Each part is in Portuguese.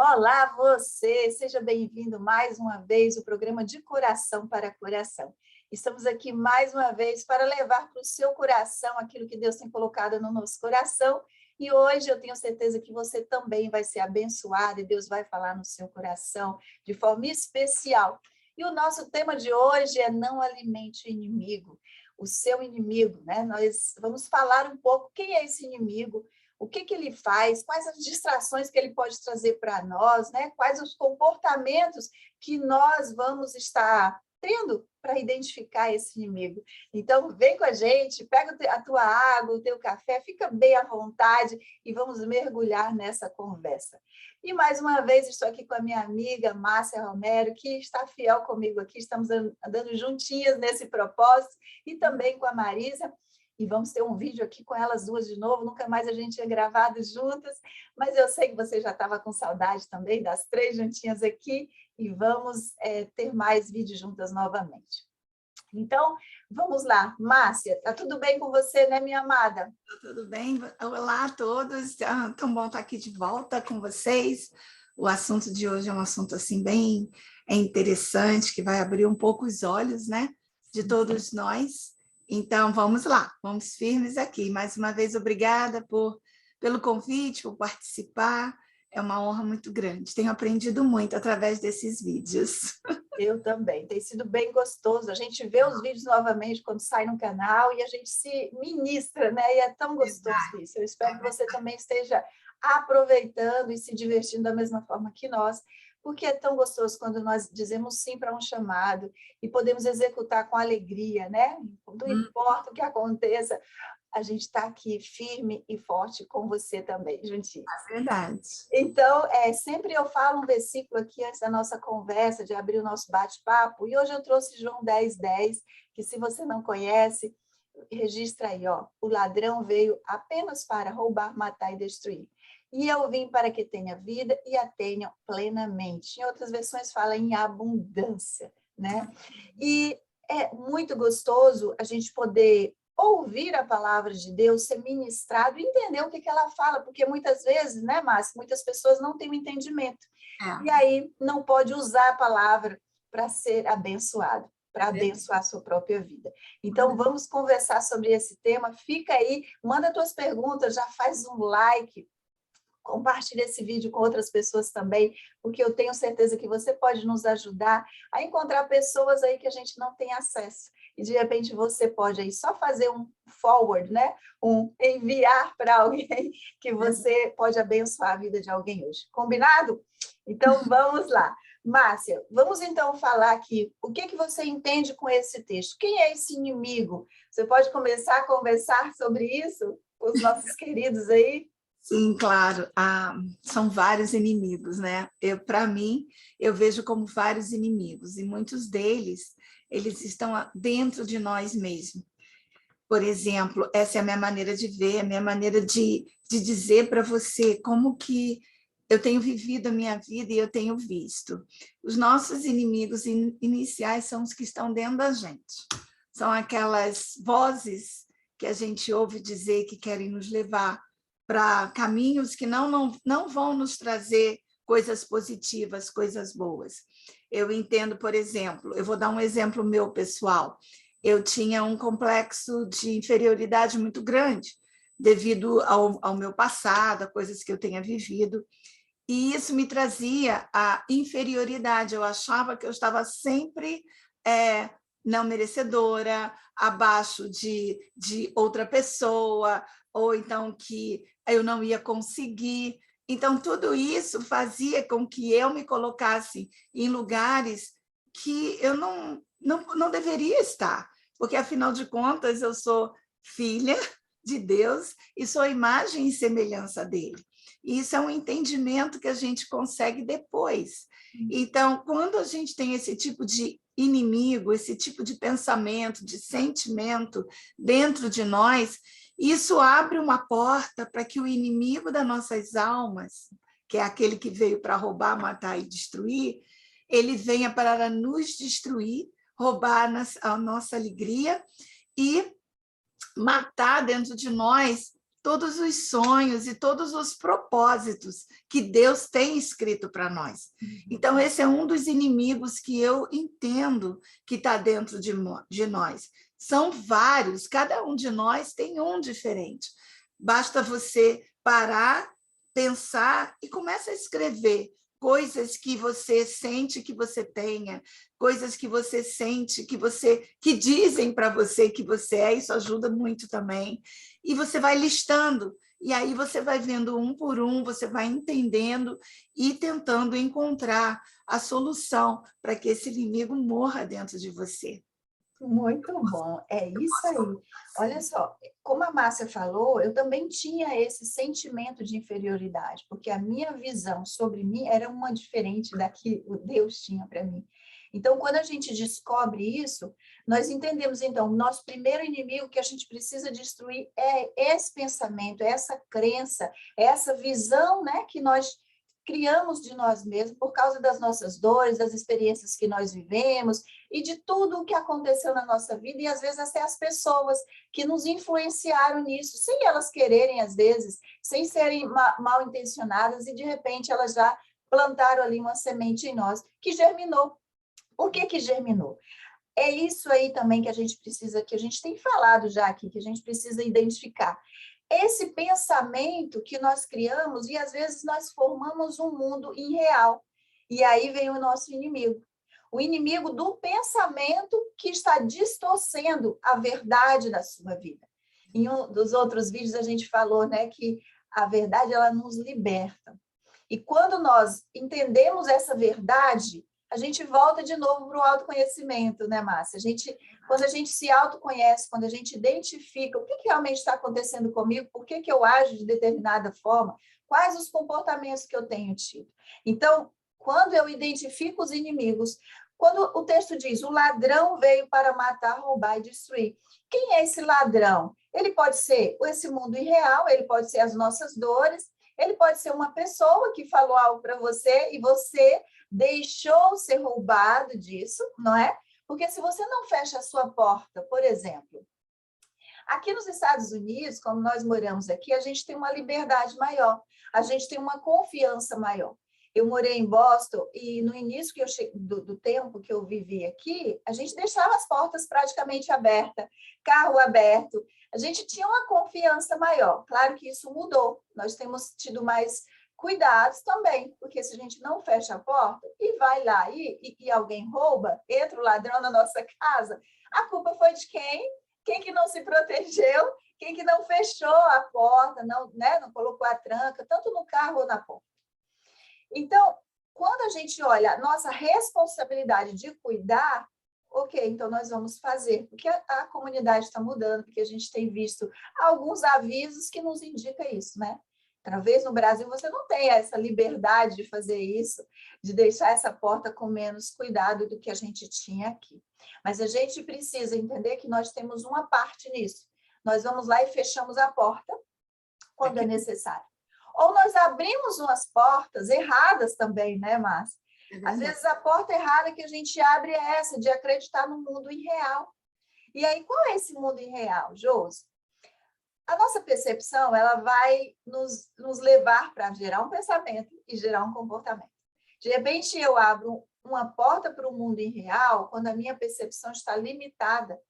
Olá, você! Seja bem-vindo mais uma vez ao programa De Coração para Coração. Estamos aqui mais uma vez para levar para o seu coração aquilo que Deus tem colocado no nosso coração. E hoje eu tenho certeza que você também vai ser abençoado e Deus vai falar no seu coração de forma especial. E o nosso tema de hoje é não alimente o inimigo, o seu inimigo, né? Nós vamos falar um pouco quem é esse inimigo, o que que ele faz, quais as distrações que ele pode trazer para nós, né? Quais os comportamentos que nós vamos estar tendo para identificar esse inimigo. Então, vem com a gente, pega a tua água, o teu café, fica bem à vontade e vamos mergulhar nessa conversa. E mais uma vez estou aqui com a minha amiga Márcia Romero, que está fiel comigo aqui, estamos andando juntinhas nesse propósito, e também com a Marisa. E vamos ter um vídeo aqui com elas duas de novo, nunca mais a gente tinha gravado juntas, mas eu sei que você já estava com saudade também das três juntinhas aqui, e vamos ter mais vídeos juntas novamente. Então, vamos lá. Márcia, está tudo bem com você, né, minha amada? Tudo bem? Olá a todos, tão bom estar aqui de volta com vocês. O assunto de hoje é um assunto assim bem interessante, que vai abrir um pouco os olhos, né, de todos nós. Então, vamos lá, vamos firmes aqui. Mais uma vez, obrigada pelo convite, por participar. É uma honra muito grande. Tenho aprendido muito através desses vídeos. Eu também. Tem sido bem gostoso. A gente vê os vídeos novamente quando sai no canal e a gente se ministra, né? E é tão gostoso isso. Eu espero que você também esteja aproveitando e se divertindo da mesma forma que nós, porque é tão gostoso quando nós dizemos sim para um chamado e podemos executar com alegria, né? Não importa o que aconteça, a gente está aqui firme e forte com você também, juntinho. É verdade. Então, sempre eu falo um versículo aqui antes da nossa conversa, de abrir o nosso bate-papo, e hoje eu trouxe João 10:10, que se você não conhece, registra aí, ó, o ladrão veio apenas para roubar, matar e destruir. E eu vim para que tenha vida e a tenham plenamente. Em outras versões fala em abundância, né? E é muito gostoso a gente poder ouvir a palavra de Deus, ser ministrado e entender o que ela fala, porque muitas vezes, né, Márcia, muitas pessoas não têm o entendimento. E aí não pode usar a palavra para ser abençoado, para abençoar a sua própria vida. Então, vamos conversar sobre esse tema. Fica aí, manda tuas perguntas, já faz um like, compartilhe esse vídeo com outras pessoas também, porque eu tenho certeza que você pode nos ajudar a encontrar pessoas aí que a gente não tem acesso. E, de repente, você pode aí só fazer um forward, né? Um enviar para alguém que você pode abençoar a vida de alguém hoje. Combinado? Então, vamos lá. Márcia, vamos então falar aqui, o que você entende com esse texto? Quem é esse inimigo? Você pode começar a conversar sobre isso com os nossos queridos aí? Sim, claro. São vários inimigos, né? Para mim, eu vejo como vários inimigos, e muitos deles, eles estão dentro de nós mesmos. Por exemplo, essa é a minha maneira de ver, a minha maneira de dizer para você como que eu tenho vivido a minha vida e eu tenho visto. Os nossos inimigos iniciais são os que estão dentro da gente. São aquelas vozes que a gente ouve dizer que querem nos levar para caminhos que não vão nos trazer coisas positivas, coisas boas. Eu entendo, por exemplo, eu vou dar um exemplo meu pessoal. Eu tinha um complexo de inferioridade muito grande, devido ao meu passado, a coisas que eu tenha vivido, e isso me trazia a inferioridade. Eu achava que eu estava sempre não merecedora, abaixo de outra pessoa, ou então que eu não ia conseguir. Então, tudo isso fazia com que eu me colocasse em lugares que eu não deveria estar, porque, afinal de contas, eu sou filha de Deus e sou imagem e semelhança dele. E isso é um entendimento que a gente consegue depois. Então, quando a gente tem esse tipo de inimigo, esse tipo de pensamento, de sentimento dentro de nós, isso abre uma porta para que o inimigo das nossas almas, que é aquele que veio para roubar, matar e destruir, ele venha para nos destruir, roubar a nossa alegria e matar dentro de nós todos os sonhos e todos os propósitos que Deus tem escrito para nós. Então, esse é um dos inimigos que eu entendo que está dentro de nós. São vários, cada um de nós tem um diferente. Basta você parar, pensar e começa a escrever coisas que você sente que você tenha, coisas que você sente que dizem para você que você é, isso ajuda muito também. E você vai listando, e aí você vai vendo um por um, você vai entendendo e tentando encontrar a solução para que esse inimigo morra dentro de você. Muito bom, é isso aí. Olha só, como a Márcia falou, eu também tinha esse sentimento de inferioridade, porque a minha visão sobre mim era uma diferente da que o Deus tinha para mim. Então, quando a gente descobre isso, nós entendemos, então, o nosso primeiro inimigo que a gente precisa destruir é esse pensamento, essa crença, essa visão, né, que nós criamos de nós mesmos por causa das nossas dores, das experiências que nós vivemos e de tudo o que aconteceu na nossa vida, e às vezes até as pessoas que nos influenciaram nisso, sem elas quererem, às vezes, sem serem mal intencionadas, e de repente elas já plantaram ali uma semente em nós, que germinou. Por que que germinou? É isso aí também que a gente precisa, que a gente tem falado já aqui, que a gente precisa identificar. Esse pensamento que nós criamos, e às vezes nós formamos um mundo irreal. E aí vem o nosso inimigo. O inimigo do pensamento que está distorcendo a verdade da sua vida. Em um dos outros vídeos a gente falou, né, que a verdade ela nos liberta. E quando nós entendemos essa verdade, a gente volta de novo para o autoconhecimento, né, Márcia? Quando a gente se autoconhece, quando a gente identifica o que realmente está acontecendo comigo, por que eu ajo de determinada forma, quais os comportamentos que eu tenho tido. Então, quando eu identifico os inimigos, quando o texto diz, o ladrão veio para matar, roubar e destruir. Quem é esse ladrão? Ele pode ser esse mundo irreal, ele pode ser as nossas dores, ele pode ser uma pessoa que falou algo para você e você deixou ser roubado disso, não é? Porque se você não fecha a sua porta, por exemplo, aqui nos Estados Unidos, como nós moramos aqui, a gente tem uma liberdade maior, a gente tem uma confiança maior. Eu morei em Boston e no início do tempo que eu vivi aqui, a gente deixava as portas praticamente abertas, carro aberto, a gente tinha uma confiança maior. Claro que isso mudou, nós temos tido mais cuidados também, porque se a gente não fecha a porta e vai lá e alguém rouba, entra o ladrão na nossa casa, a culpa foi de quem? Quem que não se protegeu? Quem que não fechou a porta, não, né, não colocou a tranca, tanto no carro ou na porta. Então, quando a gente olha a nossa responsabilidade de cuidar, ok, então nós vamos fazer, porque a comunidade está mudando, porque a gente tem visto alguns avisos que nos indicam isso, né? Talvez no Brasil você não tenha essa liberdade de fazer isso, de deixar essa porta com menos cuidado do que a gente tinha aqui. Mas a gente precisa entender que nós temos uma parte nisso. Nós vamos lá e fechamos a porta quando é necessário. Ou nós abrimos umas portas erradas também, né, Márcia? Às vezes a porta errada que a gente abre é essa, de acreditar no mundo irreal. E aí, qual é esse mundo irreal, Josi? A nossa percepção ela vai nos levar para gerar um pensamento e gerar um comportamento. De repente, eu abro uma porta para o mundo irreal quando a minha percepção está limitada,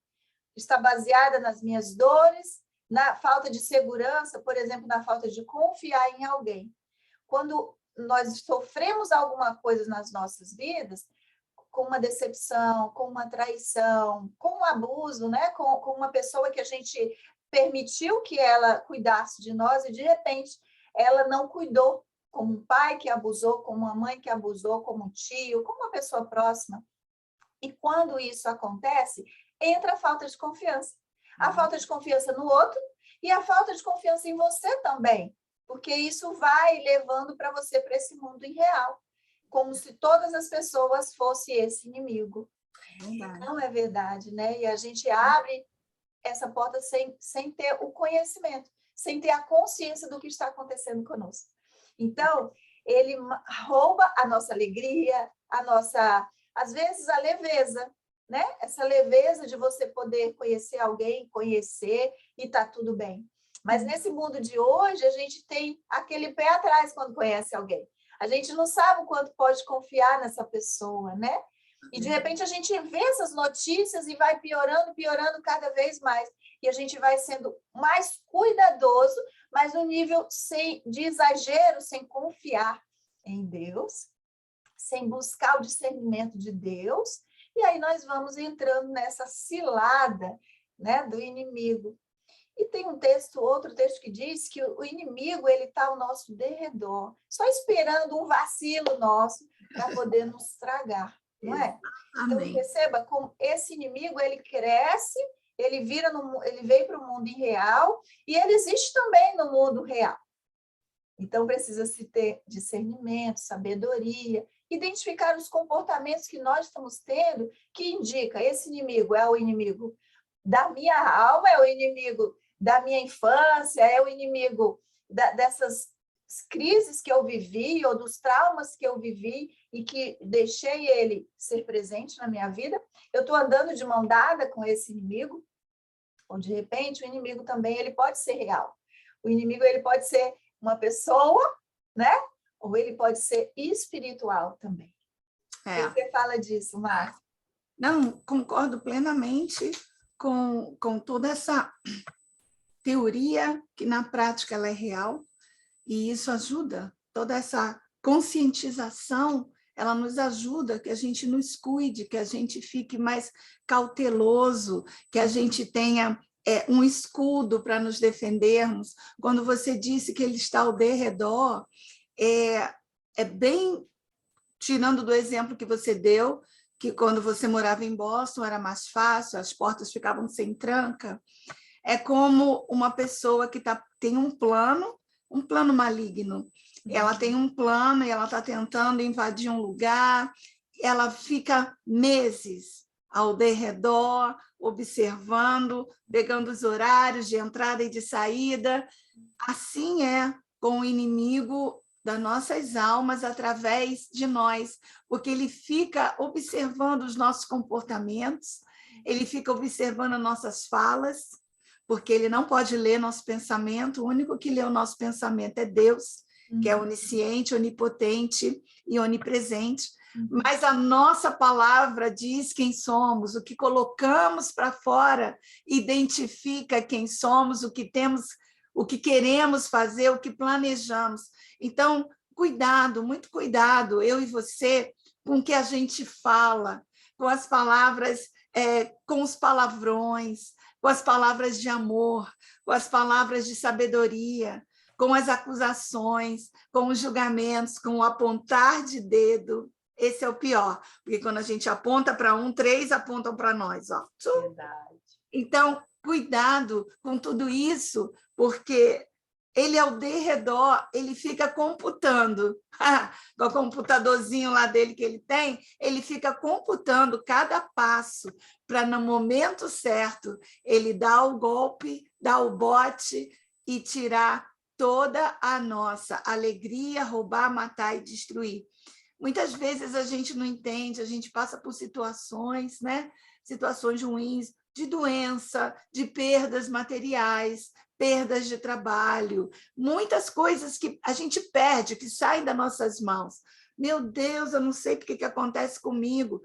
está baseada nas minhas dores, na falta de segurança, por exemplo, na falta de confiar em alguém. Quando nós sofremos alguma coisa nas nossas vidas, com uma decepção, com uma traição, com um abuso, né? com uma pessoa que a gente permitiu que ela cuidasse de nós e, de repente, ela não cuidou, como um pai que abusou, como uma mãe que abusou, como um tio, como uma pessoa próxima. E quando isso acontece, entra a falta de confiança. A falta de confiança no outro e a falta de confiança em você também, porque isso vai levando para você para esse mundo irreal, como se todas as pessoas fossem esse inimigo. Não é verdade, né? E a gente abre essa porta sem ter o conhecimento, sem ter a consciência do que está acontecendo conosco. Então, ele rouba a nossa alegria, às vezes, a leveza, né? Essa leveza de você poder conhecer alguém, conhecer e tá tudo bem. Mas nesse mundo de hoje, a gente tem aquele pé atrás quando conhece alguém. A gente não sabe o quanto pode confiar nessa pessoa, né? E, de repente, a gente vê essas notícias e vai piorando, piorando cada vez mais. E a gente vai sendo mais cuidadoso, mas no nível de exagero, sem confiar em Deus, sem buscar o discernimento de Deus. E aí nós vamos entrando nessa cilada, né, do inimigo. E tem outro texto que diz que o inimigo ele está ao nosso derredor, só esperando um vacilo nosso para poder nos tragar, não é? Então, Amém. perceba como esse inimigo ele cresce, ele veio para o mundo irreal e ele existe também no mundo real. Então, precisa-se ter discernimento, sabedoria, identificar os comportamentos que nós estamos tendo, que indica esse inimigo é o inimigo da minha alma, é o inimigo da minha infância, é o inimigo dessas crises que eu vivi ou dos traumas que eu vivi e que deixei ele ser presente na minha vida. Eu estou andando de mão dada com esse inimigo, ou de repente o inimigo também ele pode ser real. O inimigo ele pode ser uma pessoa, né? Ou ele pode ser espiritual também. O que você fala disso, Márcia? Não, concordo plenamente com toda essa teoria, que na prática ela é real, e isso ajuda, toda essa conscientização, ela nos ajuda que a gente nos cuide, que a gente fique mais cauteloso, que a gente tenha um escudo para nos defendermos. Quando você disse que ele está ao derredor, é bem, tirando do exemplo que você deu, que quando você morava em Boston era mais fácil, as portas ficavam sem tranca, é como uma pessoa que tem um plano maligno. Ela tem um plano e ela está tentando invadir um lugar, ela fica meses ao derredor, observando, pegando os horários de entrada e de saída. Assim é com o inimigo das nossas almas através de nós, porque ele fica observando os nossos comportamentos, ele fica observando as nossas falas, porque ele não pode ler nosso pensamento, o único que lê o nosso pensamento é Deus, que é onisciente, onipotente e onipresente. Mas a nossa palavra diz quem somos, o que colocamos para fora identifica quem somos, o que temos, o que queremos fazer, o que planejamos. Então, cuidado, muito cuidado, eu e você, com o que a gente fala, com as palavras, com os palavrões, com as palavras de amor, com as palavras de sabedoria, com as acusações, com os julgamentos, com o apontar de dedo. Esse é o pior, porque quando a gente aponta para 3 apontam para nós. Ó. Verdade. Então, cuidado com tudo isso, porque ele ao derredor, ele fica computando, com o computadorzinho lá dele que ele tem, ele fica computando cada passo para, no momento certo, ele dar o golpe, dar o bote e tirar toda a nossa alegria, roubar, matar e destruir. Muitas vezes a gente não entende, a gente passa por situações, né? Situações ruins, de doença, de perdas materiais, perdas de trabalho, muitas coisas que a gente perde, que saem das nossas mãos. Meu Deus, eu não sei o que acontece comigo.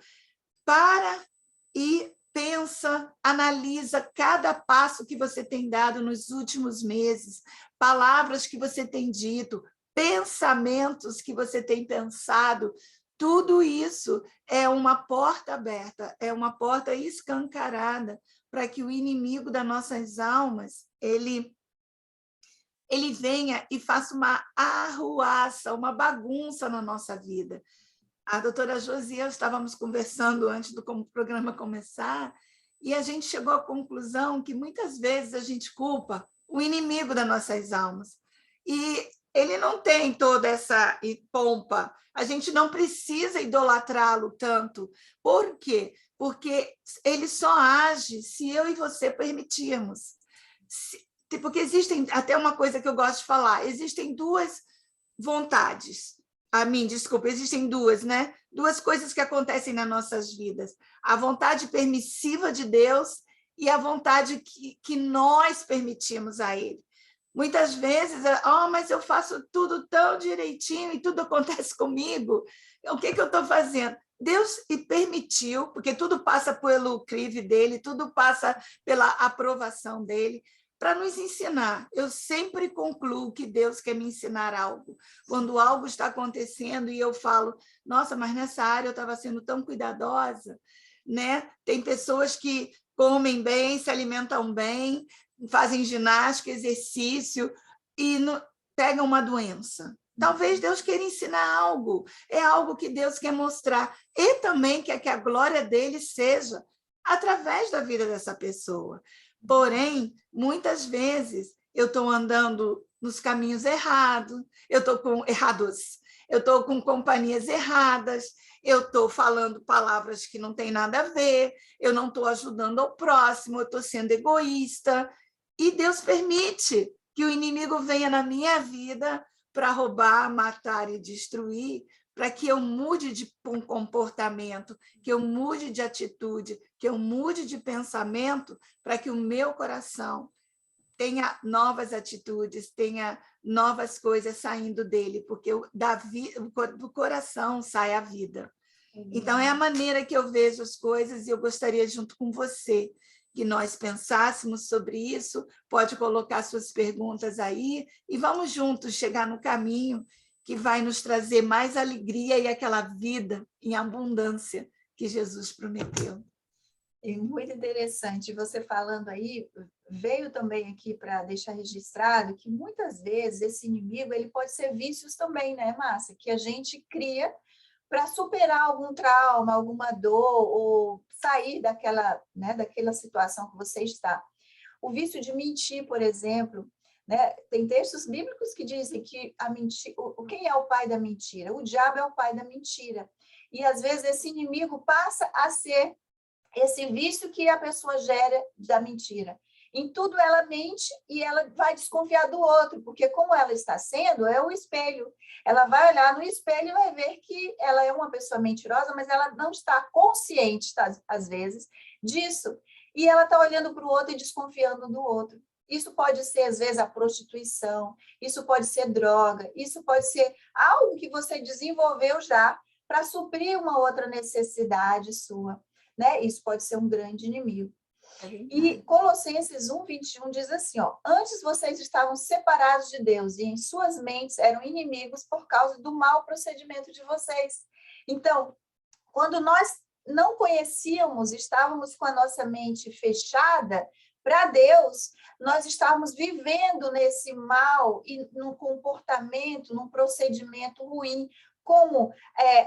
Para e pensa, analisa cada passo que você tem dado nos últimos meses, palavras que você tem dito, pensamentos que você tem pensado. Tudo isso é uma porta aberta, é uma porta escancarada para que o inimigo das nossas almas, ele venha e faça uma arruaça, uma bagunça na nossa vida. A doutora Josi e eu estávamos conversando antes do programa começar, e a gente chegou à conclusão que muitas vezes a gente culpa o inimigo das nossas almas. E ele não tem toda essa pompa. A gente não precisa idolatrá-lo tanto. Por quê? Porque ele só age se eu e você permitirmos. Porque existem, até uma coisa que eu gosto de falar, existem duas vontades. Existem duas, né? Duas coisas que acontecem nas nossas vidas. A vontade permissiva de Deus e a vontade que nós permitimos a ele. Muitas vezes, mas eu faço tudo tão direitinho e tudo acontece comigo. O que eu estou fazendo? Deus permitiu, porque tudo passa pelo crivo dele, tudo passa pela aprovação dele, para nos ensinar. Eu sempre concluo que Deus quer me ensinar algo. Quando algo está acontecendo e eu falo, nossa, mas nessa área eu estava sendo tão cuidadosa, né? Tem pessoas que comem bem, se alimentam bem, fazem ginástica, exercício e pegam uma doença. Talvez Deus queira ensinar algo, é algo que Deus quer mostrar, e também quer que a glória dele seja através da vida dessa pessoa. Porém, muitas vezes, eu estou andando nos caminhos errados, eu estou com companhias erradas, eu estou falando palavras que não têm nada a ver, eu não estou ajudando ao próximo, eu estou sendo egoísta, e Deus permite que o inimigo venha na minha vida para roubar, matar e destruir, para que eu mude de um comportamento, que eu mude de atitude, que eu mude de pensamento, para que o meu coração tenha novas atitudes, tenha novas coisas saindo dele, porque do coração sai a vida. Então, é a maneira que eu vejo as coisas e eu gostaria, junto com você, que nós pensássemos sobre isso. Pode colocar suas perguntas aí e vamos juntos chegar no caminho que vai nos trazer mais alegria e aquela vida em abundância que Jesus prometeu. E muito interessante, você falando aí, veio também aqui para deixar registrado que muitas vezes esse inimigo ele pode ser vícios também, né, Márcia? Que a gente cria para superar algum trauma, alguma dor, ou sair daquela, né, daquela situação que você está. O vício de mentir, por exemplo, né? Tem textos bíblicos que dizem que a mentira, quem é o pai da mentira? O diabo é o pai da mentira. E às vezes esse inimigo passa a ser esse vício que a pessoa gera da mentira. Em tudo ela mente e ela vai desconfiar do outro, porque como ela está sendo, é o espelho. Ela vai olhar no espelho e vai ver que ela é uma pessoa mentirosa, mas ela não está consciente, às vezes, disso. E ela está olhando para o outro e desconfiando do outro. Isso pode ser, às vezes, a prostituição, isso pode ser droga, isso pode ser algo que você desenvolveu já para suprir uma outra necessidade sua. Né? Isso pode ser um grande inimigo. E Colossenses 1:21 diz assim, ó, antes vocês estavam separados de Deus e em suas mentes eram inimigos por causa do mau procedimento de vocês. Então, quando nós não conhecíamos, estávamos com a nossa mente fechada para Deus, nós estávamos vivendo nesse mal e num comportamento, num procedimento ruim, como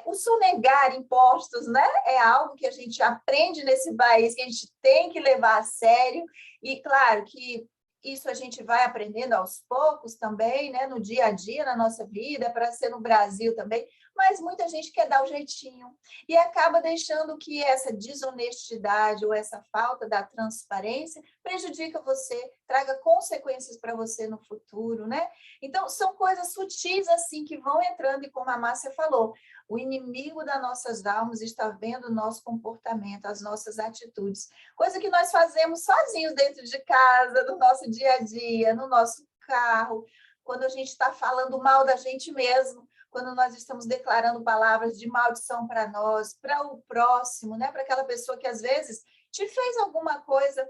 o sonegar impostos, né? É algo que a gente aprende nesse país, que a gente tem que levar a sério, e claro que isso a gente vai aprendendo aos poucos também, né? No dia a dia, na nossa vida, para ser no Brasil também, mas muita gente quer dar o jeitinho e acaba deixando que essa desonestidade ou essa falta da transparência prejudica você, traga consequências para você no futuro, né? Então, são coisas sutis assim que vão entrando e como a Márcia falou, o inimigo das nossas almas está vendo o nosso comportamento, as nossas atitudes, coisa que nós fazemos sozinhos dentro de casa, no nosso dia a dia, no nosso carro, quando a gente está falando mal da gente mesmo, quando nós estamos declarando palavras de maldição para nós, para o próximo, né? Para aquela pessoa que às vezes te fez alguma coisa,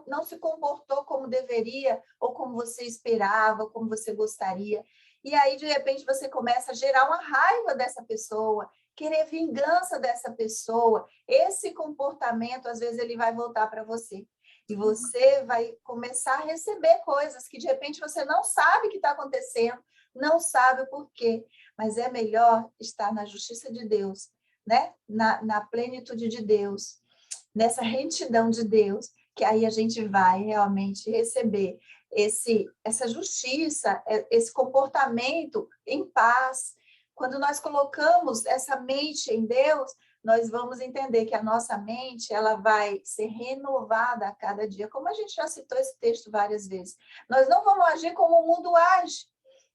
não se comportou como deveria, ou como você esperava, como você gostaria. E aí, de repente, você começa a gerar uma raiva dessa pessoa, querer vingança dessa pessoa. Esse comportamento, às vezes, ele vai voltar para você. E você vai começar a receber coisas que, de repente, você não sabe que está acontecendo, não sabe o porquê. Mas é melhor estar na justiça de Deus, né? Na plenitude de Deus, nessa retidão de Deus, que aí a gente vai realmente receber essa justiça, esse comportamento em paz. Quando nós colocamos essa mente em Deus, nós vamos entender que a nossa mente ela vai ser renovada a cada dia, como a gente já citou esse texto várias vezes. Nós não vamos agir como o mundo age,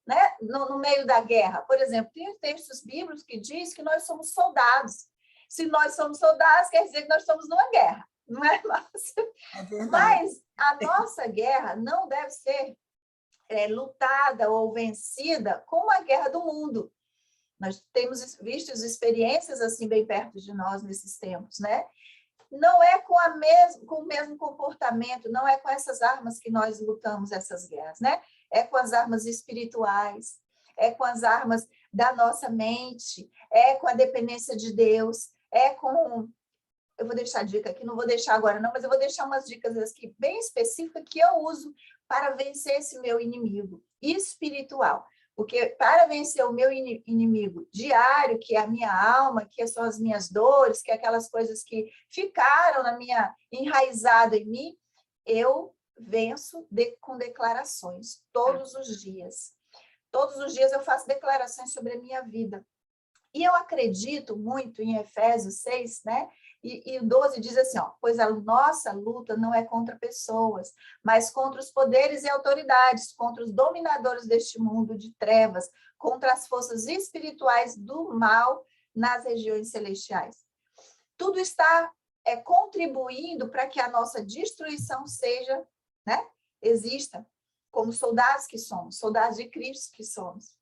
né? No meio da guerra. Por exemplo, tem textos bíblicos que diz que nós somos soldados. Se nós somos soldados, quer dizer que nós estamos numa guerra, Não é, Márcia? É verdade. Mas a nossa guerra não deve ser lutada ou vencida como a guerra do mundo. Nós temos visto experiências assim bem perto de nós nesses tempos, né? Não é com o mesmo comportamento, não é com essas armas que nós lutamos essas guerras, né? É com as armas espirituais, é com as armas da nossa mente, é com a dependência de Deus, é com... Eu vou deixar a dica aqui, não vou deixar agora não, mas eu vou deixar umas dicas aqui bem específicas que eu uso para vencer esse meu inimigo espiritual. Porque para vencer o meu inimigo diário, que é a minha alma, que são as minhas dores, que é aquelas coisas que ficaram enraizado em mim, eu venço com declarações todos os dias. Todos os dias eu faço declarações sobre a minha vida. E eu acredito muito em Efésios 6, né? E o 12 diz assim, ó, pois a nossa luta não é contra pessoas, mas contra os poderes e autoridades, contra os dominadores deste mundo de trevas, contra as forças espirituais do mal nas regiões celestiais. Tudo está contribuindo para que a nossa destruição seja, né? Exista, como soldados que somos, soldados de Cristo que somos.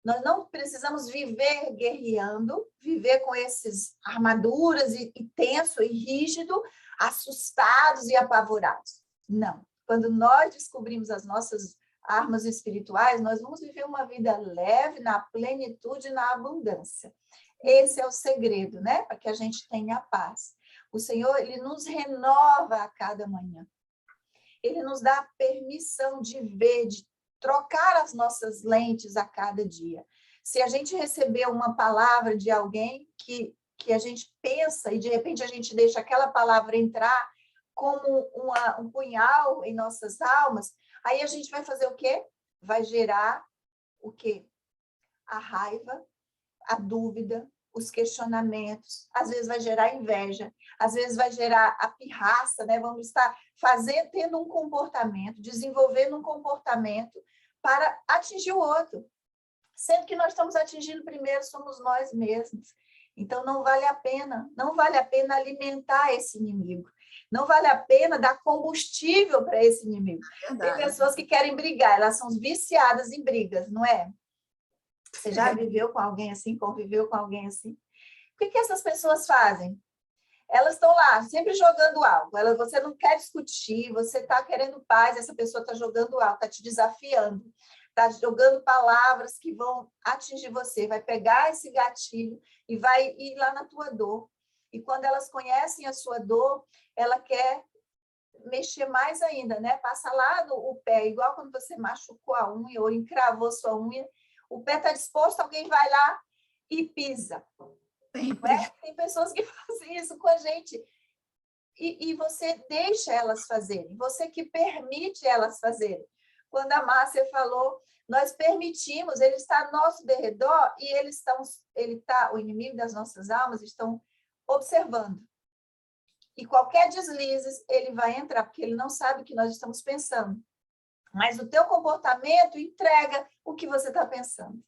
Nós não precisamos viver guerreando, viver com essas armaduras e tenso e rígido, assustados e apavorados. Não. Quando nós descobrimos as nossas armas espirituais, nós vamos viver uma vida leve, na plenitude e na abundância. Esse é o segredo, né? Para que a gente tenha paz. O Senhor, Ele nos renova a cada manhã. Ele nos dá a permissão de ver, de trocar as nossas lentes a cada dia. Se a gente receber uma palavra de alguém que a gente pensa e de repente a gente deixa aquela palavra entrar como um punhal em nossas almas, aí a gente vai fazer o quê? Vai gerar o quê? A raiva, a dúvida, os questionamentos, às vezes vai gerar inveja, às vezes vai gerar a pirraça, né? Vamos estar tendo um comportamento, desenvolvendo um comportamento para atingir o outro, sendo que nós estamos atingindo primeiro somos nós mesmos. Então, não vale a pena alimentar esse inimigo, não vale a pena dar combustível para esse inimigo. Tem pessoas que querem brigar, elas são viciadas em brigas, não é? Você já viveu com alguém assim, conviveu com alguém assim? O que essas pessoas fazem? Elas estão lá, sempre jogando algo. Você não quer discutir, você está querendo paz, essa pessoa está jogando algo, está te desafiando, está jogando palavras que vão atingir você, vai pegar esse gatilho e vai ir lá na tua dor. E quando elas conhecem a sua dor, ela quer mexer mais ainda, né? Passa lá o pé, igual quando você machucou a unha ou encravou sua unha, o pé está disposto, alguém vai lá e pisa. Né? Tem pessoas que fazem isso com a gente. E você deixa elas fazerem, você que permite elas fazerem. Quando a Márcia falou, nós permitimos, ele está ao nosso derredor e o inimigo das nossas almas estão observando. E qualquer deslize, ele vai entrar, porque ele não sabe o que nós estamos pensando. Mas o teu comportamento entrega o que você está pensando.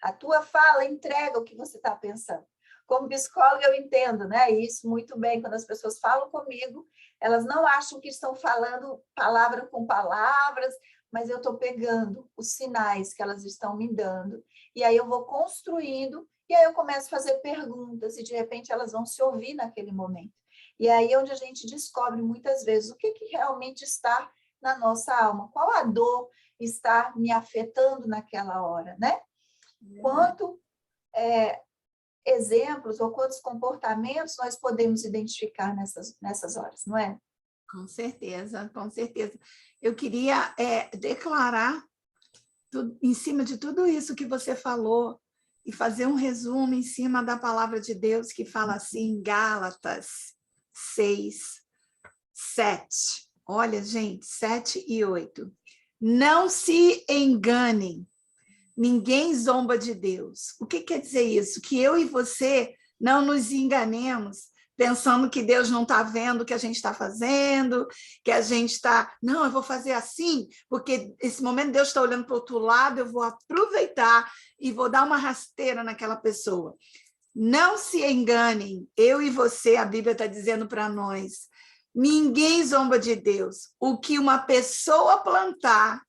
A tua fala entrega o que você está pensando. Como psicóloga, eu entendo, né, isso muito bem. Quando as pessoas falam comigo, elas não acham que estão falando palavra com palavras, mas eu estou pegando os sinais que elas estão me dando. E aí eu vou construindo, e aí eu começo a fazer perguntas, e de repente elas vão se ouvir naquele momento. E aí é onde a gente descobre muitas vezes o que realmente está na nossa alma, qual a dor está me afetando naquela hora, né? Quanto exemplos ou quantos comportamentos nós podemos identificar nessas horas, não é? Com certeza, com certeza. Eu queria declarar, em cima de tudo isso que você falou, e fazer um resumo em cima da palavra de Deus, que fala assim, em Gálatas 6, 7. Olha, gente, 7 e 8. Não se enganem, ninguém zomba de Deus. O que quer dizer isso? Que eu e você não nos enganemos, pensando que Deus não está vendo o que a gente está fazendo, que a gente está... Não, eu vou fazer assim, porque esse momento Deus está olhando para o outro lado, eu vou aproveitar e vou dar uma rasteira naquela pessoa. Não se enganem, eu e você, a Bíblia está dizendo para nós, ninguém zomba de Deus. O que uma pessoa plantar,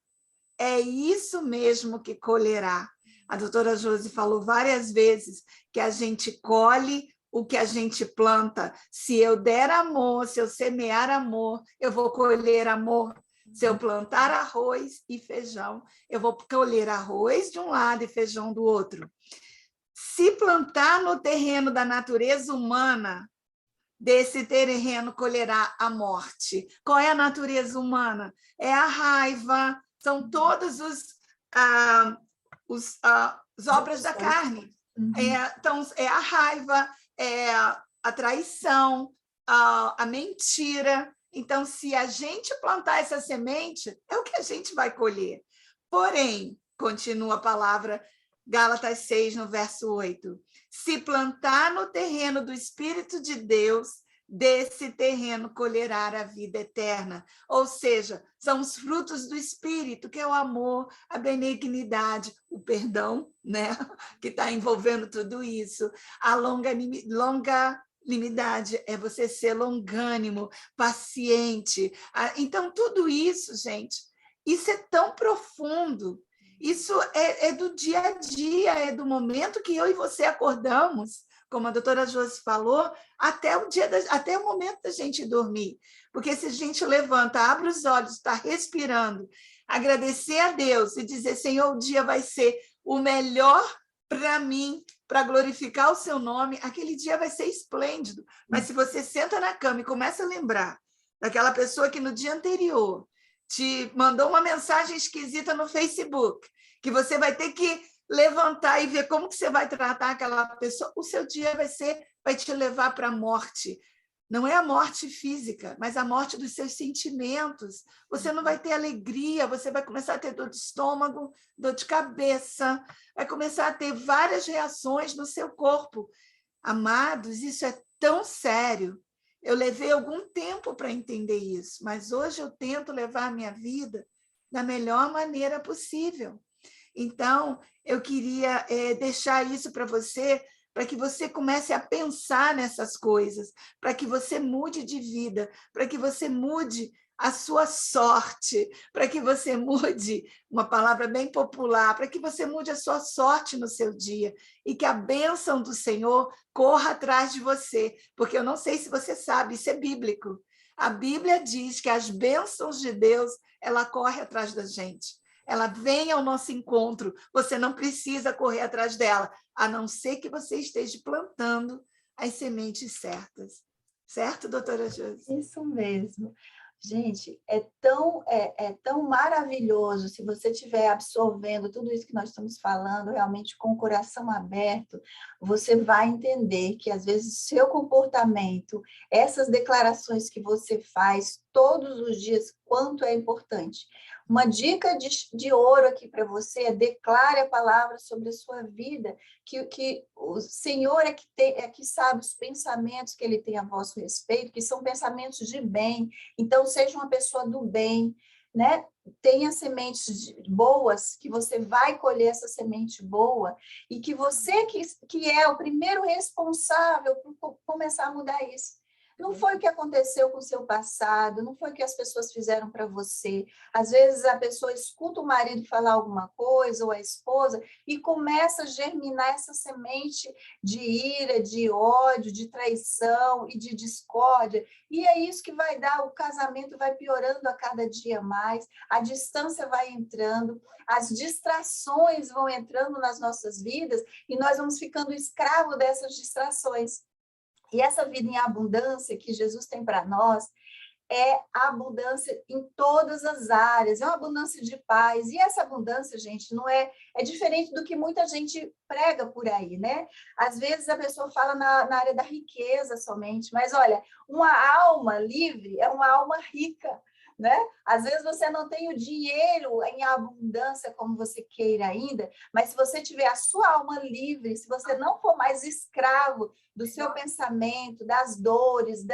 é isso mesmo que colherá. A doutora Josi falou várias vezes que a gente colhe o que a gente planta. Se eu der amor, se eu semear amor, eu vou colher amor. Se eu plantar arroz e feijão, eu vou colher arroz de um lado e feijão do outro. Se plantar no terreno da natureza humana, desse terreno colherá a morte. Qual é a natureza humana? É a raiva, são todas as obras da carne. Então, é a raiva, é a traição, a mentira. Então, se a gente plantar essa semente, é o que a gente vai colher. Porém, continua a palavra, Gálatas 6, no verso 8, se plantar no terreno do Espírito de Deus, desse terreno colherá a vida eterna. Ou seja, são os frutos do Espírito, que é o amor, a benignidade, o perdão, né? Que está envolvendo tudo isso, a longanimidade, é você ser longânimo, paciente. Então, tudo isso, gente, isso é tão profundo. Isso é do dia a dia, é do momento que eu e você acordamos, como a doutora Josi falou, até o momento da gente dormir. Porque se a gente levanta, abre os olhos, está respirando, agradecer a Deus e dizer, Senhor, o dia vai ser o melhor para mim, para glorificar o seu nome, aquele dia vai ser esplêndido. Mas se você senta na cama e começa a lembrar daquela pessoa que no dia anterior te mandou uma mensagem esquisita no Facebook, que você vai ter que levantar e ver como que você vai tratar aquela pessoa, o seu dia vai te levar para a morte. Não é a morte física, mas a morte dos seus sentimentos. Você não vai ter alegria, você vai começar a ter dor de estômago, dor de cabeça, vai começar a ter várias reações no seu corpo. Amados, isso é tão sério. Eu levei algum tempo para entender isso, mas hoje eu tento levar a minha vida da melhor maneira possível. Então, eu queria deixar isso para você, para que você comece a pensar nessas coisas, para que você mude de vida, para que você mude a sua sorte, para que você mude, uma palavra bem popular, para que você mude a sua sorte no seu dia e que a bênção do Senhor corra atrás de você, porque eu não sei se você sabe, isso é bíblico. A Bíblia diz que as bênçãos de Deus, ela corre atrás da gente. Ela vem ao nosso encontro, você não precisa correr atrás dela, a não ser que você esteja plantando as sementes certas. Certo, doutora Josi? Isso mesmo. Gente, é tão maravilhoso se você estiver absorvendo tudo isso que nós estamos falando, realmente com o coração aberto, você vai entender que, às vezes, seu comportamento, essas declarações que você faz todos os dias, quanto é importante. Uma dica de ouro aqui para você é declare a palavra sobre a sua vida, que o Senhor que sabe os pensamentos que Ele tem a vosso respeito, que são pensamentos de bem. Então, seja uma pessoa do bem, né? Tenha sementes boas, que você vai colher essa semente boa, e que você que é o primeiro responsável por começar a mudar isso. Não foi o que aconteceu com o seu passado, não foi o que as pessoas fizeram para você. Às vezes a pessoa escuta o marido falar alguma coisa, ou a esposa, e começa a germinar essa semente de ira, de ódio, de traição e de discórdia. E é isso que vai dar, o casamento vai piorando a cada dia mais, a distância vai entrando, as distrações vão entrando nas nossas vidas, e nós vamos ficando escravos dessas distrações. E essa vida em abundância que Jesus tem para nós é abundância em todas as áreas, é uma abundância de paz. E essa abundância, gente, não é diferente do que muita gente prega por aí, né? Às vezes a pessoa fala na área da riqueza somente, mas olha, uma alma livre é uma alma rica, né? Às vezes você não tem o dinheiro em abundância como você queira ainda, mas se você tiver a sua alma livre, se você não for mais escravo do seu pensamento, das dores,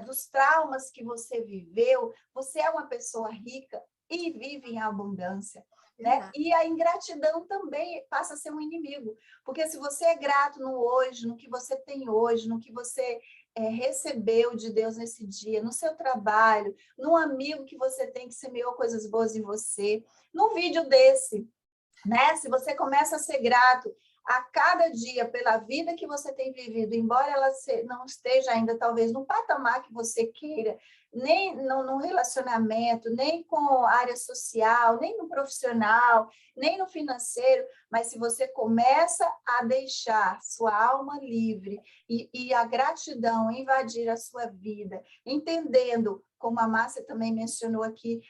dos traumas que você viveu, você é uma pessoa rica e vive em abundância. né? E a ingratidão também passa a ser um inimigo, porque se você é grato no hoje, no que você tem hoje, no que você recebeu de Deus nesse dia, no seu trabalho, num amigo que você tem que semeou coisas boas em você, num vídeo desse, né? Se você começa a ser grato a cada dia pela vida que você tem vivido, embora ela não esteja ainda talvez no patamar que você queira, nem no relacionamento, nem com a área social, nem no profissional, nem no financeiro, mas se você começa a deixar sua alma livre e a gratidão invadir a sua vida, entendendo, como a Márcia também mencionou aqui,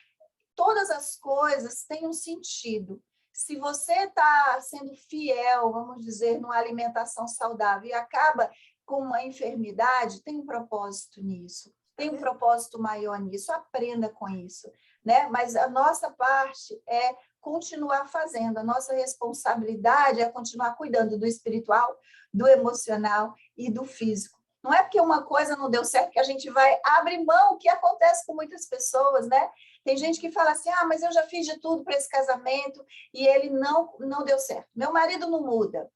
todas as coisas têm um sentido. Se você está sendo fiel, vamos dizer, numa alimentação saudável e acaba com uma enfermidade, tem um propósito nisso, tem um propósito maior nisso, aprenda com isso, né? Mas a nossa parte é continuar fazendo, a nossa responsabilidade é continuar cuidando do espiritual, do emocional e do físico. Não é porque uma coisa não deu certo que a gente vai abrir mão, o que acontece com muitas pessoas, né? Tem gente que fala assim, mas eu já fiz de tudo para esse casamento e ele não deu certo. Meu marido não muda.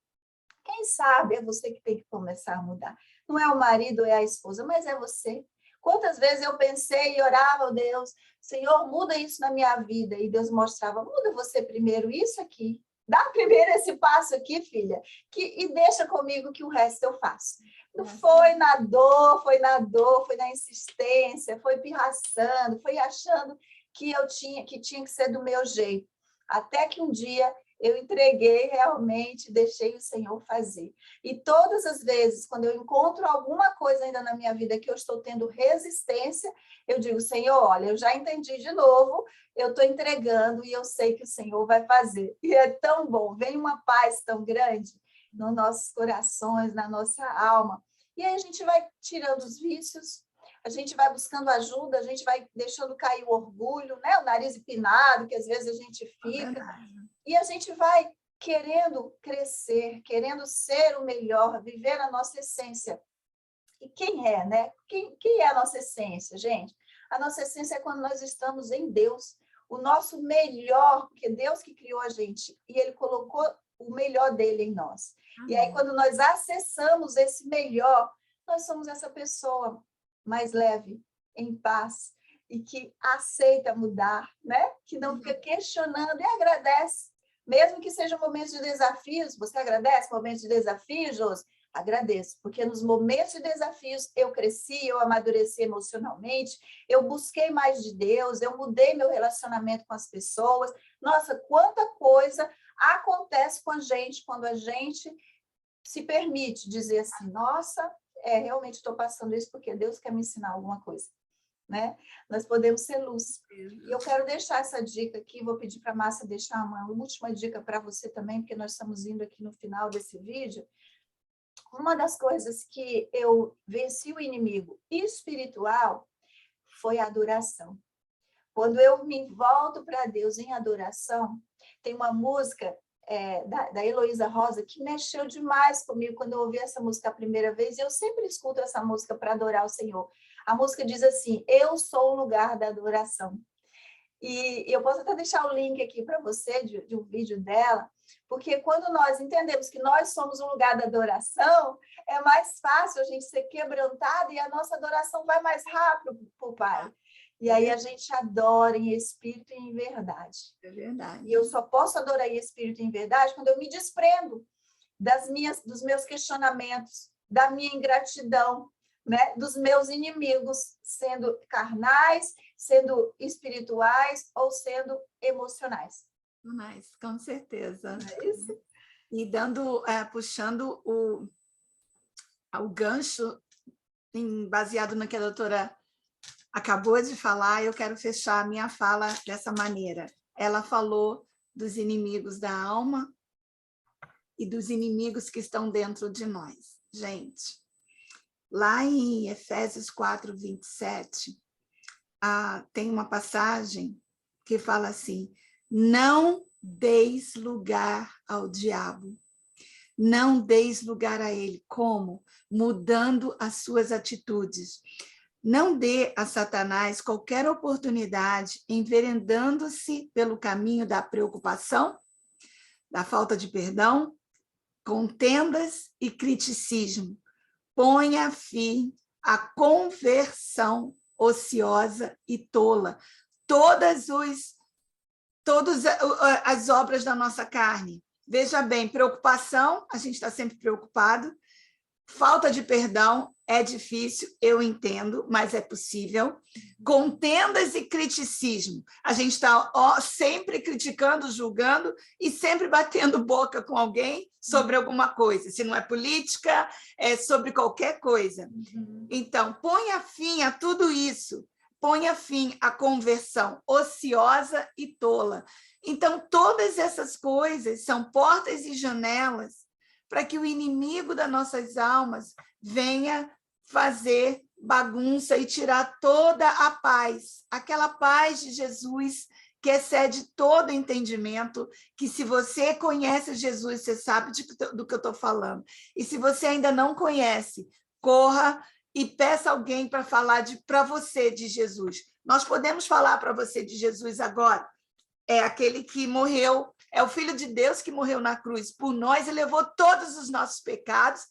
Quem sabe é você que tem que começar a mudar. Não é o marido, é a esposa, mas é você. Quantas vezes eu pensei e orava, oh Deus, Senhor, muda isso na minha vida. E Deus mostrava, muda você primeiro isso aqui. Dá primeiro esse passo aqui, filha, e deixa comigo que o resto eu faço. Não foi na dor, foi na insistência, foi pirraçando, foi achando que tinha que ser do meu jeito. Até que um dia eu entreguei realmente, deixei o Senhor fazer. E todas as vezes, quando eu encontro alguma coisa ainda na minha vida que eu estou tendo resistência, eu digo, Senhor, olha, eu já entendi de novo, eu estou entregando e eu sei que o Senhor vai fazer. E é tão bom, vem uma paz tão grande nos nossos corações, na nossa alma. E aí a gente vai tirando os vícios, a gente vai buscando ajuda, a gente vai deixando cair o orgulho, né? O nariz empinado, que às vezes a gente fica. E a gente vai querendo crescer, querendo ser o melhor, viver a nossa essência. E quem é, né? Quem é a nossa essência, gente? A nossa essência é quando nós estamos em Deus. O nosso melhor, porque Deus que criou a gente, e Ele colocou o melhor dele em nós. E aí, quando nós acessamos esse melhor, nós somos essa pessoa mais leve, em paz, e que aceita mudar, né? Que não fica questionando e agradece. Mesmo que sejam momentos de desafios, você agradece momentos de desafios, Josi? Agradeço, porque nos momentos de desafios eu cresci, eu amadureci emocionalmente, eu busquei mais de Deus, eu mudei meu relacionamento com as pessoas. Nossa, quanta coisa acontece com a gente quando a gente se permite dizer assim, nossa, realmente estou passando isso porque Deus quer me ensinar alguma coisa, né? Nós podemos ser luz. E eu quero deixar essa dica aqui, vou pedir para a Márcia deixar uma última dica para você também, porque nós estamos indo aqui no final desse vídeo. Uma das coisas que eu venci o inimigo espiritual foi a adoração. Quando eu me volto para Deus em adoração, tem uma música da Heloísa Rosa que mexeu demais comigo quando eu ouvi essa música a primeira vez, e eu sempre escuto essa música para adorar o Senhor. A música diz assim, eu sou o lugar da adoração. E eu posso até deixar o link aqui para você de um vídeo dela, porque quando nós entendemos que nós somos o lugar da adoração, é mais fácil a gente ser quebrantado e a nossa adoração vai mais rápido para o Pai. E aí a gente adora em espírito e em verdade. É verdade. E eu só posso adorar em espírito e em verdade quando eu me desprendo dos meus questionamentos, da minha ingratidão, né? Dos meus inimigos, sendo carnais, sendo espirituais ou sendo emocionais. Mas, com certeza. É isso? E puxando o gancho, baseado no que a doutora acabou de falar, eu quero fechar a minha fala dessa maneira. Ela falou dos inimigos da alma e dos inimigos que estão dentro de nós. Gente, lá em Efésios 4, 27, tem uma passagem que fala assim, não deis lugar ao diabo, não deis lugar a ele. Como? Mudando as suas atitudes. Não dê a Satanás qualquer oportunidade enveredando-se pelo caminho da preocupação, da falta de perdão, contendas e criticismo. Ponha fim à conversão ociosa e tola. Todas as obras da nossa carne. Veja bem, preocupação, a gente está sempre preocupado. Falta de perdão é difícil, eu entendo, mas é possível. Contendas e criticismo. A gente está sempre criticando, julgando e sempre batendo boca com alguém sobre alguma coisa. Se não é política, é sobre qualquer coisa. Então, ponha fim a tudo isso. Ponha fim à conversão ociosa e tola. Então, todas essas coisas são portas e janelas para que o inimigo das nossas almas venha fazer bagunça e tirar toda a paz, aquela paz de Jesus que excede todo entendimento, que se você conhece Jesus, você sabe do que eu estou falando. E se você ainda não conhece, corra e peça alguém para falar para você de Jesus. Nós podemos falar para você de Jesus agora. É aquele que morreu, é o Filho de Deus que morreu na cruz por nós e levou todos os nossos pecados,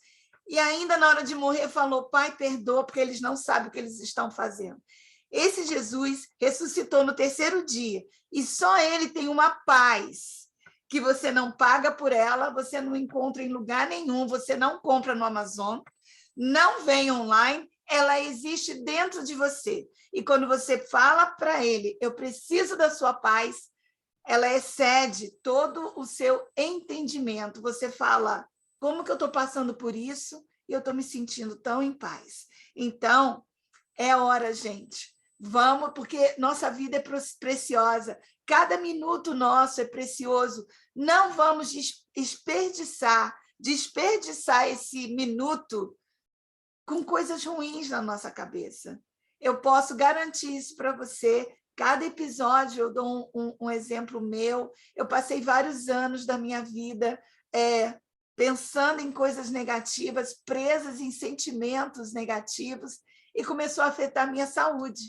e ainda na hora de morrer falou, Pai, perdoa, porque eles não sabem o que eles estão fazendo. Esse Jesus ressuscitou no terceiro dia, e só ele tem uma paz que você não paga por ela, você não encontra em lugar nenhum, você não compra no Amazon, não vem online, ela existe dentro de você. E quando você fala para ele, eu preciso da sua paz, ela excede todo o seu entendimento. Você fala, como que eu estou passando por isso e eu estou me sentindo tão em paz? Então, é hora, gente. Vamos, porque nossa vida é preciosa. Cada minuto nosso é precioso. Não vamos desperdiçar esse minuto com coisas ruins na nossa cabeça. Eu posso garantir isso para você. Cada episódio eu dou um exemplo meu. Eu passei vários anos da minha vida pensando em coisas negativas, presas em sentimentos negativos, e começou a afetar a minha saúde.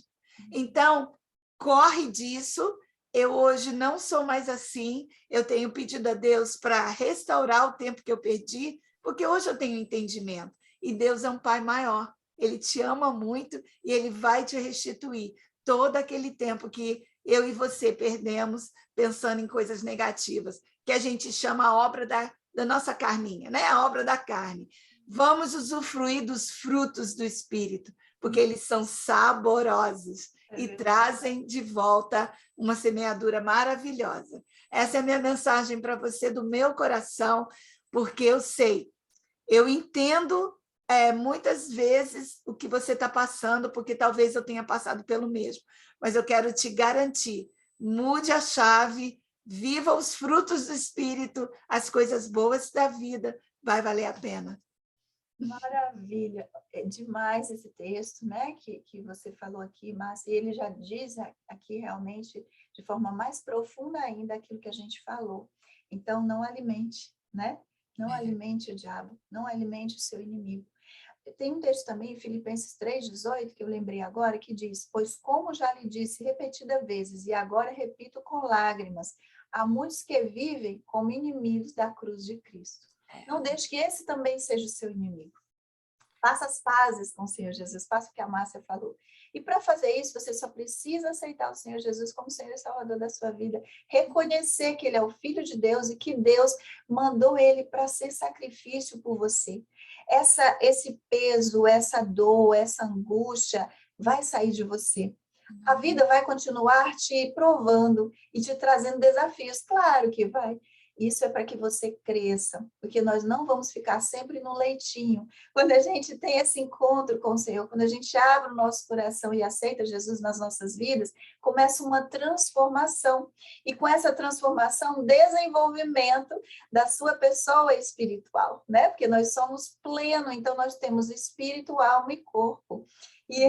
Então, corre disso. Eu hoje não sou mais assim. Eu tenho pedido a Deus para restaurar o tempo que eu perdi, porque hoje eu tenho entendimento. E Deus é um Pai maior. Ele te ama muito e ele vai te restituir todo aquele tempo que eu e você perdemos pensando em coisas negativas, que a gente chama a obra da nossa carninha, né? A obra da carne. Vamos usufruir dos frutos do Espírito, porque eles são saborosos e trazem de volta uma semeadura maravilhosa. Essa é a minha mensagem para você do meu coração, porque eu entendo muitas vezes o que você está passando, porque talvez eu tenha passado pelo mesmo, mas eu quero te garantir, mude a chave, viva os frutos do Espírito, as coisas boas da vida, vai valer a pena. Maravilha, é demais esse texto, né, que você falou aqui, Márcia, e ele já diz aqui realmente de forma mais profunda ainda aquilo que a gente falou. Então, não alimente, né? Não alimente o diabo, não alimente o seu inimigo. Tem um texto também, Filipenses 3,18, que eu lembrei agora, que diz, pois como já lhe disse repetidas vezes, e agora repito com lágrimas, há muitos que vivem como inimigos da cruz de Cristo. Não deixe que esse também seja o seu inimigo. Faça as pazes com o Senhor Jesus, faça o que a Márcia falou. E para fazer isso, você só precisa aceitar o Senhor Jesus como Senhor e Salvador da sua vida. Reconhecer que Ele é o Filho de Deus e que Deus mandou Ele para ser sacrifício por você. Esse peso, essa dor, essa angústia vai sair de você. A vida vai continuar te provando e te trazendo desafios. Claro que vai. Isso é para que você cresça, porque nós não vamos ficar sempre no leitinho. Quando a gente tem esse encontro com o Senhor, quando a gente abre o nosso coração e aceita Jesus nas nossas vidas, começa uma transformação. E com essa transformação, desenvolvimento da sua pessoa espiritual, né? Porque nós somos pleno, então nós temos espírito, alma e corpo. E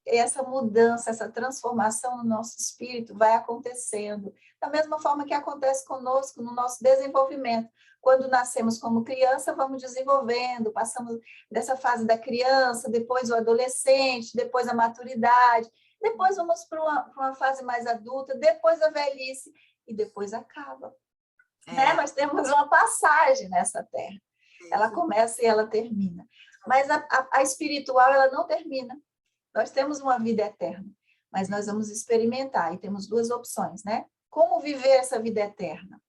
essa mudança, essa transformação no nosso espírito vai acontecendo Da mesma forma que acontece conosco no nosso desenvolvimento. Quando nascemos como criança, vamos desenvolvendo, passamos dessa fase da criança, depois o adolescente, depois a maturidade, depois vamos para uma fase mais adulta, depois a velhice, e depois acaba. Né? Nós temos uma passagem nessa terra. Ela começa e ela termina. Mas a espiritual, ela não termina. Nós temos uma vida eterna, mas nós vamos experimentar, e temos duas opções, né? Como viver essa vida eterna?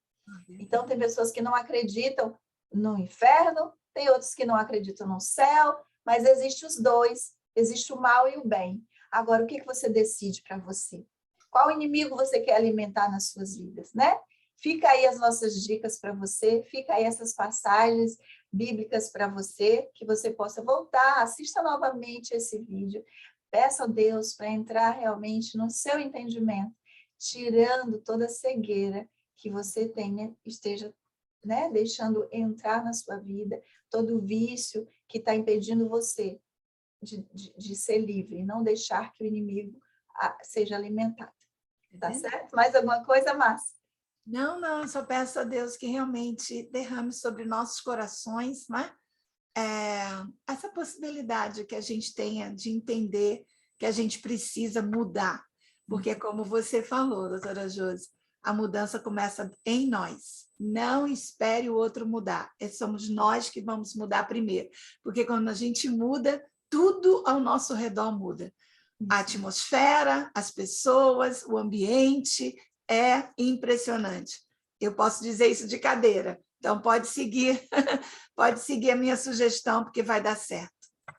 Então, tem pessoas que não acreditam no inferno, tem outros que não acreditam no céu, mas existe os dois, existe o mal e o bem. Agora, o que você decide para você? Qual inimigo você quer alimentar nas suas vidas, né? Fica aí as nossas dicas para você, fica aí essas passagens bíblicas para você, que você possa voltar, assista novamente esse vídeo, peça a Deus para entrar realmente no seu entendimento, tirando toda a cegueira que você tenha, esteja, né, deixando entrar na sua vida, todo o vício que está impedindo você de ser livre, não deixar que o inimigo seja alimentado. Tá certo? Mais alguma coisa, Márcia? Não, eu só peço a Deus que realmente derrame sobre nossos corações, né? Essa possibilidade que a gente tenha de entender que a gente precisa mudar, porque como você falou, doutora Josi, a mudança começa em nós. Não espere o outro mudar, somos nós que vamos mudar primeiro, porque quando a gente muda, tudo ao nosso redor muda. A atmosfera, as pessoas, o ambiente, é impressionante. Eu posso dizer isso de cadeira. Então, pode seguir a minha sugestão, porque vai dar certo.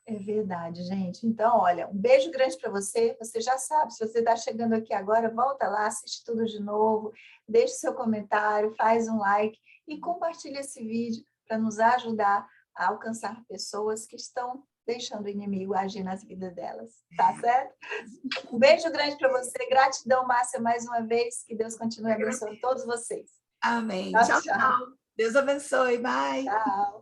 É verdade, gente. Então, olha, um beijo grande para você. Você já sabe, se você está chegando aqui agora, volta lá, assiste tudo de novo, deixe seu comentário, faz um like e compartilha esse vídeo para nos ajudar a alcançar pessoas que estão deixando o inimigo agir nas vidas delas. Tá certo? Um beijo grande para você. Gratidão, Márcia, mais uma vez. Que Deus continue abençoando todos vocês. Amém. Tchau, tchau. Deus abençoe. Bye. Tchau.